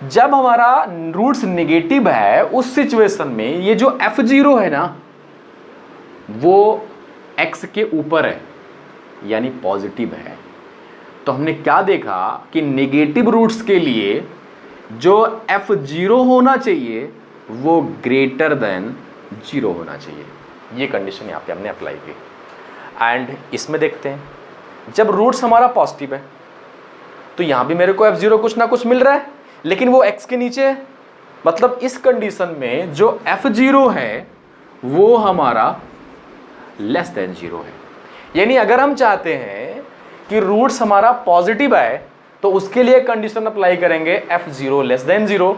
जब हमारा roots negative है उस सिचुएशन में ये जो f0 है ना वो x के ऊपर है यानी पॉजिटिव है। तो हमने क्या देखा कि निगेटिव रूट्स के लिए जो f0 होना चाहिए वो ग्रेटर देन 0 होना चाहिए। ये कंडीशन यहाँ पे हमने अप्लाई की। एंड इसमें देखते हैं जब रूट्स हमारा पॉजिटिव है तो यहाँ भी मेरे को f0 कुछ ना कुछ मिल रहा है, लेकिन वो x के नीचे है। मतलब इस कंडीशन में जो f0 है वो हमारा लेस देन 0 है। यानी अगर हम चाहते हैं कि रूट्स हमारा पॉजिटिव आए तो उसके लिए कंडीशन अप्लाई करेंगे f0 लेस देन 0,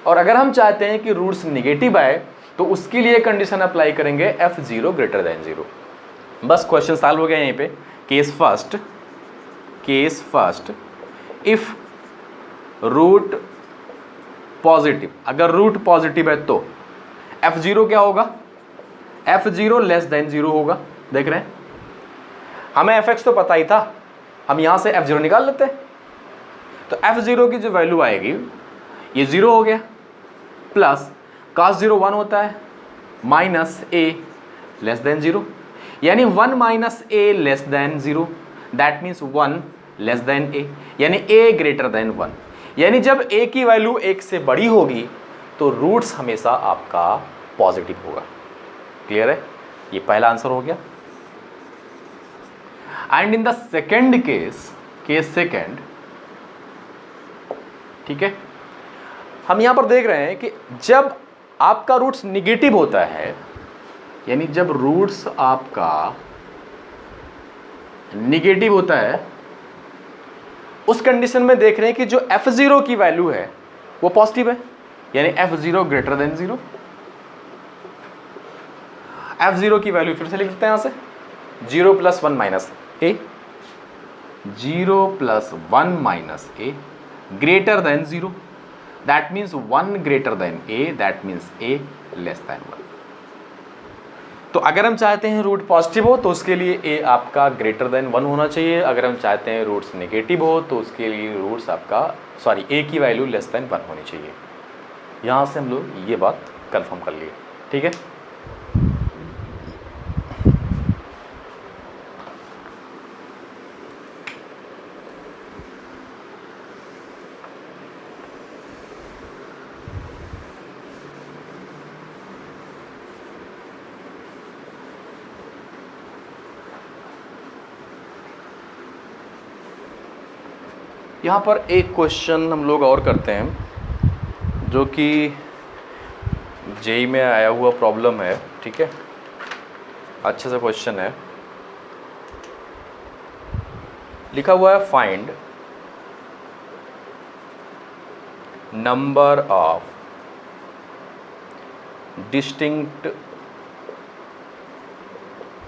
और अगर हम चाहते हैं कि रूट्स निगेटिव आए तो उसके लिए कंडीशन अप्लाई करेंगे f0 ग्रेटर देन 0। बस क्वेश्चन सॉल्व हो गया यहीं पे। Case first if root positive, अगर रूट पॉजिटिव है तो f0 क्या होगा, f0 लेस देन 0 होगा। देख रहे हैं हमें fx तो पता ही था, हम यहां से f0 निकाल लेते हैं। तो f0 की जो वैल्यू आएगी ये 0 हो गया, प्लस cos 0 1 होता है, माइनस a लेस देन 0, यानी 1 minus a less than 0, that means 1 less than a, यानी a ग्रेटर देन 1। यानी जब a की वैल्यू 1 से बड़ी होगी तो रूट्स हमेशा आपका पॉजिटिव होगा। क्लियर है, ये पहला आंसर हो गया। And in the second case second, ठीक है, हम यहां पर देख रहे हैं कि जब आपका रूट्स निगेटिव होता है, यानी जब रूट्स आपका निगेटिव होता है उस कंडीशन में देख रहे हैं कि जो f0 की वैल्यू है वो पॉजिटिव है, यानी f0 ग्रेटर देन 0। f0 की वैल्यू फिर से लिख लेते हैं यहां से 0 plus 1 minus a, 0 plus 1 minus a greater than 0, that means 1 greater than a, that means a less than 1। तो अगर हम चाहते हैं रूट पॉजिटिव हो तो उसके लिए a आपका ग्रेटर देन 1 होना चाहिए। अगर हम चाहते हैं रूट्स नेगेटिव हो तो उसके लिए रूट्स आपका a की वैल्यू लेस देन 1 होनी चाहिए। यहाँ से हम लोग ये बात कंफर्म कर लिए, ठीक है। यहाँ पर एक क्वेश्चन हम लोग और करते हैं जो कि जेई में आया हुआ प्रॉब्लम है, ठीक है, अच्छे से क्वेश्चन है। लिखा हुआ है find number of distinct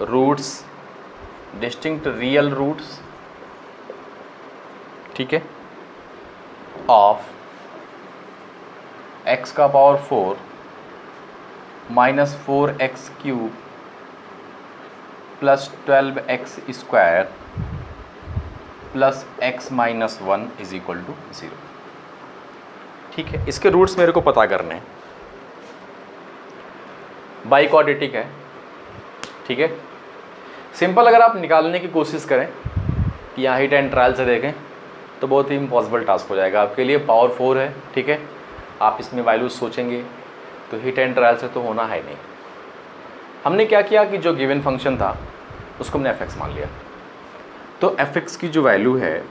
roots, distinct real roots, ठीक है, ऑफ x का power 4 minus 4x cube plus 12x square plus x minus 1 is equal to 0। ठीक है, इसके रूट्स मेरे को पता करने हैं। बाइक्वाड्रेटिक है, ठीक है, सिंपल। अगर आप निकालने की कोशिश करें कि यहाँ हिट एंड ट्रायल से देखें तो बहुत ही इम्पॉसिबल टास्क हो जाएगा आपके लिए। पावर 4 है, ठीक है, आप इसमें वैल्यूज सोचेंगे तो हिट एंड ट्रायल से तो होना है नहीं। हमने क्या किया कि जो गिवन फंक्शन था उसको हमने fx मान लिया। तो fx की जो वैल्यू है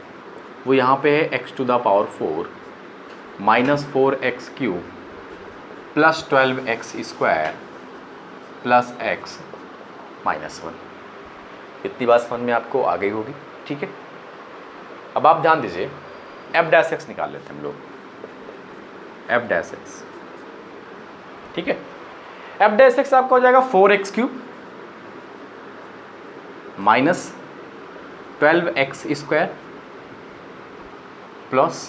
वो यहाँ पे है x to the power 4 minus 4x cube plus 12x square plus x minus 1। इतनी बात समझ में आपको आ गई होगी, ठीक है। अब आप ध्यान दीजिए, f डैश x निकाल लेते हैं हम लोग, f डैश x, ठीक है। f डैश x आपका हो जाएगा 4x cube minus 12x square plus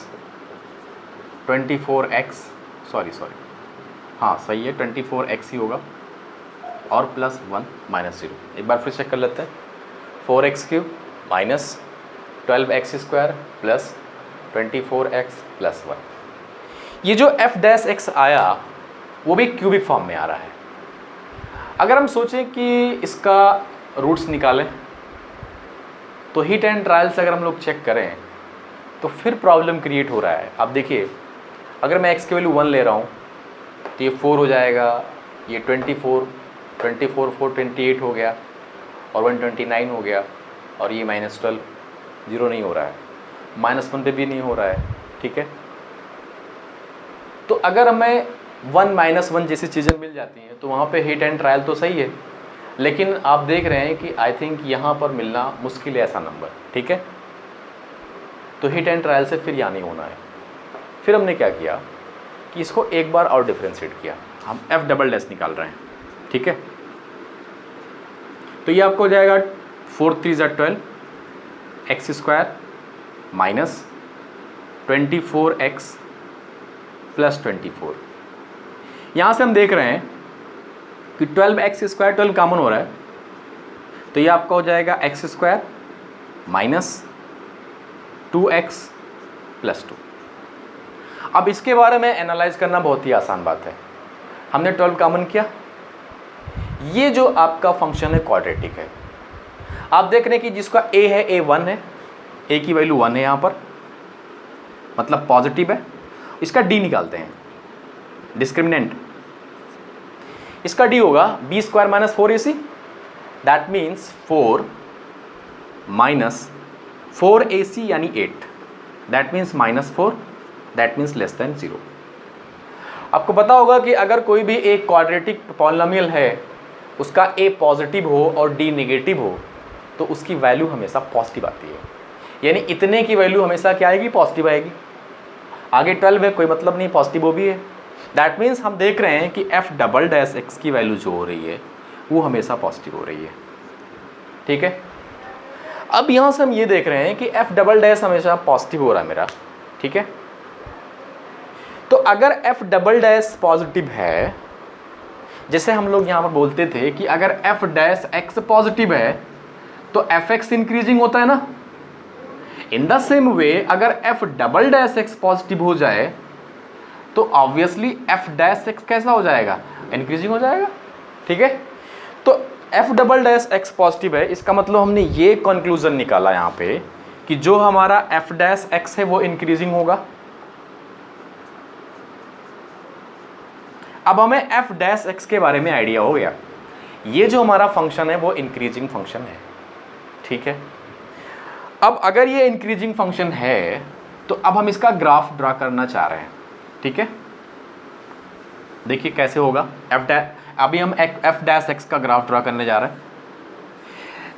24x, sorry हाँ सही है, 24x ही होगा, और प्लस 1 माइनस 0। एक बार फिर चेक कर लेते हैं। 4x cube minus 12x square plus 24x plus 1, ये जो एफ डैश एक्स आया वो भी क्यूबिक फॉर्म में आ रहा है। अगर हम सोचें कि इसका रूट्स निकालें तो हीट एंड ट्रायल से अगर हम लोग चेक करें तो फिर प्रॉब्लम क्रिएट हो रहा है। आप देखिए, अगर मैं x की वैल्यू 1 ले रहा हूँ तो ये 4 हो जाएगा, ये 24 4 28 हो गया, और 129 हो गया, और ये -12 जीरो नहीं हो रहा है, -1 पे भी नहीं हो रहा है। ठीक है, तो अगर हमें 1 -1 जैसी चीज़ें मिल जाती हैं तो वहाँ पे हीट एंड ट्रायल तो सही है, लेकिन आप देख रहे हैं कि आई थिंक यहाँ पर मिलना मुश्किल है ऐसा नंबर। ठीक है, तो हीट एंड ट्रायल से फिर यहाँ नहीं होना है। फिर हमने क्या किया कि इसको एक बार और डिफ्रेंशिएट किया, हम एफ डबल डैश निकाल रहे हैं। ठीक है, तो ये आपको हो जाएगा 4 3 12 x square minus 24x plus 24। यहाँ से हम देख रहे हैं कि 12x स्क्वायर 12 कॉमन हो रहा है, तो ये आपका हो जाएगा x square minus 2x plus 2। अब इसके बारे में एनालाइज करना बहुत ही आसान बात है। हमने 12 कॉमन किया, ये जो आपका फंक्शन है क्वाड्रेटिक है। आप देख रहे हैं कि जिसका a है a 1 है, a की वैल्यू 1 है यहाँ पर, मतलब पॉजिटिव है। इसका d निकालते हैं, डिस्क्रिमिनेंट। इसका d होगा b square minus 4ac, that means 4 minus 4ac यानी 8, that means -4, that means less than 0। आपको पता होगा कि अगर कोई भी एक क्वाड्रेटिक पॉलिनोमियल है, उसका a पॉजिटिव हो और d नेगेटिव हो तो उसकी वैल्यू हमेशा पॉजिटिव आती है, यानी इतने की वैल्यू हमेशा क्या आएगी, पॉजिटिव आएगी। आगे 12 है, कोई मतलब नहीं, पॉजिटिव वो भी है। दैट मीन्स हम देख रहे हैं कि एफ डबल डैश एक्स की वैल्यू जो हो रही है वो हमेशा पॉजिटिव हो रही है। ठीक है, अब यहाँ से हम ये देख रहे हैं कि एफ डबल डैश हमेशा पॉजिटिव हो रहा है मेरा। ठीक है, तो अगर एफ डबल डैश पॉजिटिव है, जैसे हम लोग यहाँ पर बोलते थे कि अगर एफ डैश एक्स पॉजिटिव है तो एफ एक्स इंक्रीजिंग होता है ना। इन द सेम वे अगर F double dash x positive हो जाए तो ऑब्वियसली एफ डैश एक्स कैसा हो जाएगा, इंक्रीजिंग हो जाएगा। ठीक है, तो F double dash x positive है, इसका मतलब हमने ये कंक्लूजन निकाला यहाँ पे कि जो हमारा एफ डैश एक्स है वो इंक्रीजिंग होगा। अब हमें एफ डैश एक्स के बारे में आइडिया हो गया, ये जो हमारा फंक्शन है वो इंक्रीजिंग फंक्शन है। ठीक है, अब अगर ये इंक्रीजिंग फंक्शन है तो अब हम इसका ग्राफ ड्रा करना चाह रहे हैं। ठीक है, देखिए कैसे होगा। अभी हम एफ डैश एक्स का ग्राफ ड्रा करने जा रहे हैं।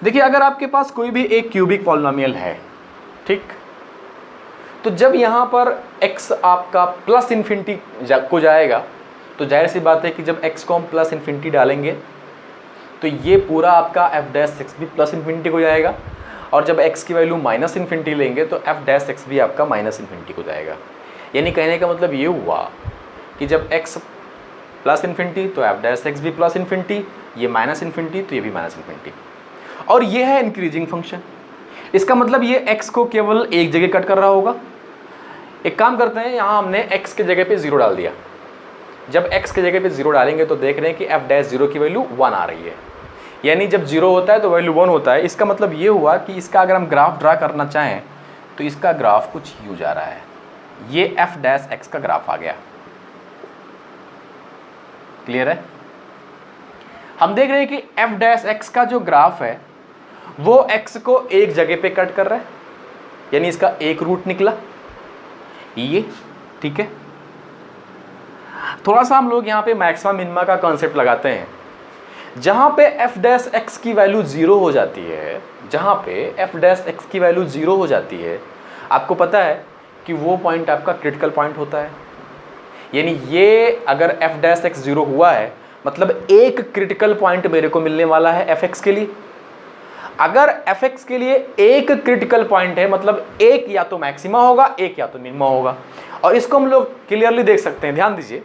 देखिए, अगर आपके पास कोई भी एक क्यूबिक पॉलिनोमियल है, ठीक, तो जब यहाँ पर x आपका प्लस इन्फिनिटी को जाएगा तो जाहिर सी बात है कि जब x को हम प्लस इन्फिनिटी डालेंगे तो ये पूरा आपका एफ डैश एक्स भी प्लस इन्फिनिटी को जाएगा, और जब x की वैल्यू माइनस इन्फिनिटी लेंगे तो एफ डैश एक्स भी आपका माइनस इन्फिनिटी को जाएगा। यानी कहने का मतलब ये हुआ कि जब x प्लस इन्फिनिटी तो एफ डैश एक्स भी प्लस इन्फिनिटी, ये माइनस इन्फिनिटी तो ये भी माइनस इन्फिनिटी, और ये है इंक्रीजिंग फंक्शन। इसका मतलब ये x को केवल एक जगह कट कर रहा होगा। एक काम करते हैं, यहाँ हमने x के जगह पे 0 डाल दिया। जब x के जगह पे 0 डालेंगे तो देख रहे हैं कि एफ डैश 0 की वैल्यू 1 आ रही है, यानी जब 0 होता है तो वैल्यू 1 होता है। इसका मतलब ये हुआ कि इसका अगर हम ग्राफ ड्रा करना चाहें तो इसका ग्राफ कुछ यूँ जा रहा है, ये एफ डैश एक्स का ग्राफ आ गया। क्लियर है? हम देख रहे हैं कि एफ डैश एक्स का जो ग्राफ है वो एक्स को एक जगह पे कट कर रहा है, यानी इसका एक रूट निकला ये। ठीक है, थोड़ा सा हम लोग यहाँ पे मैक्सिमा मिनिमा का कॉन्सेप्ट लगाते हैं। जहाँ पे एफ डैश एक्स की वैल्यू 0 हो जाती है, जहाँ पे एफ डैश एक्स की वैल्यू 0 हो जाती है, आपको पता है कि वो पॉइंट आपका क्रिटिकल पॉइंट होता है। यानी ये अगर एफ डैश एक्स 0 हुआ है मतलब एक क्रिटिकल पॉइंट मेरे को मिलने वाला है एफ एक्स के लिए। अगर एफ एक्स के लिए एक क्रिटिकल पॉइंट है मतलब एक या तो मैक्सिमा होगा, एक या तो मिनिमा होगा। और इसको हम लोग क्लियरली देख सकते हैं, ध्यान दीजिए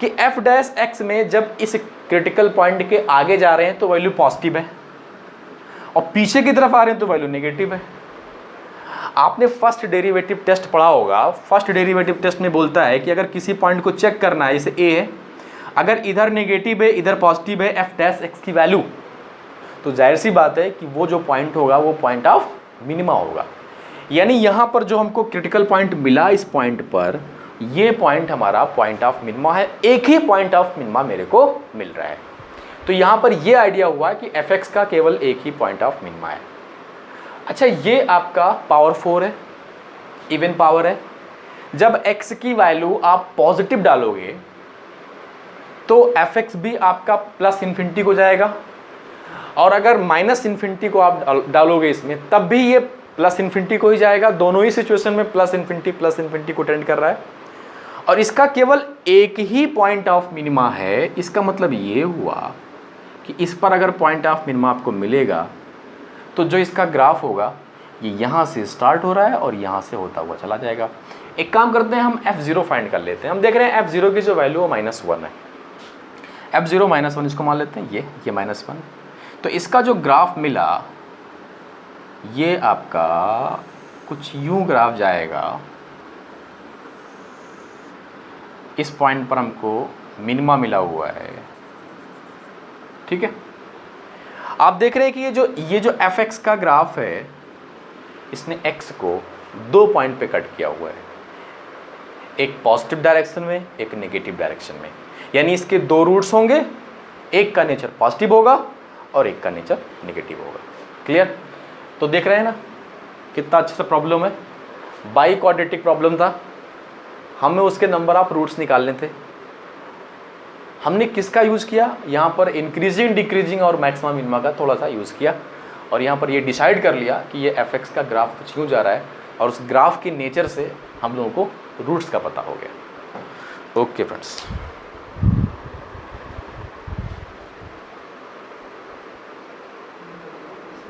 कि एफ डैश एक्स में जब इस क्रिटिकल पॉइंट के आगे जा रहे हैं तो वैल्यू पॉजिटिव है, और पीछे की तरफ आ रहे हैं तो वैल्यू नेगेटिव है। आपने फर्स्ट डेरिवेटिव टेस्ट पढ़ा होगा। फर्स्ट डेरिवेटिव टेस्ट में बोलता है कि अगर किसी पॉइंट को चेक करना है, जैसे ए है, अगर इधर नेगेटिव है इधर पॉजिटिव है एफ डैश एक्स की वैल्यू, तो जाहिर सी बात है कि वो जो पॉइंट होगा वो पॉइंट ऑफ मिनिमा होगा। यानी यहाँ पर जो हमको क्रिटिकल पॉइंट मिला, इस पॉइंट पर ये पॉइंट हमारा पॉइंट ऑफ मिनिमा है, एक ही पॉइंट ऑफ मिनिमा मेरे को मिल रहा है। तो यहाँ पर ये आइडिया हुआ कि एफ एक्स का केवल एक ही पॉइंट ऑफ मिनिमा है। अच्छा, ये आपका पावर 4 है, इवन पावर है। जब x की वैल्यू आप पॉजिटिव डालोगे तो एफ एक्स भी आपका प्लस इन्फिनिटी को जाएगा, और अगर माइनस इन्फिनिटी को आप डालोगे इसमें तब भी ये प्लस इन्फिनिटी को ही जाएगा। दोनों ही सिचुएशन में प्लस इन्फिनिटी को टेंड कर रहा है, और इसका केवल एक ही पॉइंट ऑफ मिनिमा है। इसका मतलब ये हुआ कि इस पर अगर पॉइंट ऑफ मिनिमा आपको मिलेगा तो जो इसका ग्राफ होगा ये यहाँ से स्टार्ट हो रहा है और यहाँ से होता हुआ चला जाएगा। एक काम करते हैं, हम f0 फाइंड कर लेते हैं। हम देख रहे हैं f0 की जो वैल्यू वो -1 है। f0 -1 इसको मान लेते हैं, ये -1। तो इसका जो ग्राफ मिला ये आपका कुछ यूं ग्राफ जाएगा। इस पॉइंट पर हमको मिनिमा मिला हुआ है, ठीक है। आप देख रहे हैं कि ये जो एफ एक्स का ग्राफ है, इसने एक्स को 2 पॉइंट पे कट किया हुआ है, एक पॉजिटिव डायरेक्शन में, एक नेगेटिव डायरेक्शन में। यानी इसके 2 रूट्स होंगे, एक का नेचर पॉजिटिव होगा और एक का नेचर नेगेटिव होगा। क्लियर? तो देख रहे हैं ना कितना अच्छा सा प्रॉब्लम है। बाई क्वाड्रेटिक प्रॉब्लम था, हमें उसके नंबर ऑफ रूट्स निकालने थे। हमने किसका यूज़ किया? यहाँ पर इंक्रीजिंग, डिक्रीजिंग और मैक्सिमम मिनिमा का थोड़ा सा यूज़ किया, और यहाँ पर ये डिसाइड कर लिया कि ये एफ एक्स का ग्राफ कुछ यूँ जा रहा है, और उस ग्राफ के नेचर से हम लोगों को रूट्स का पता हो गया। Okay friends.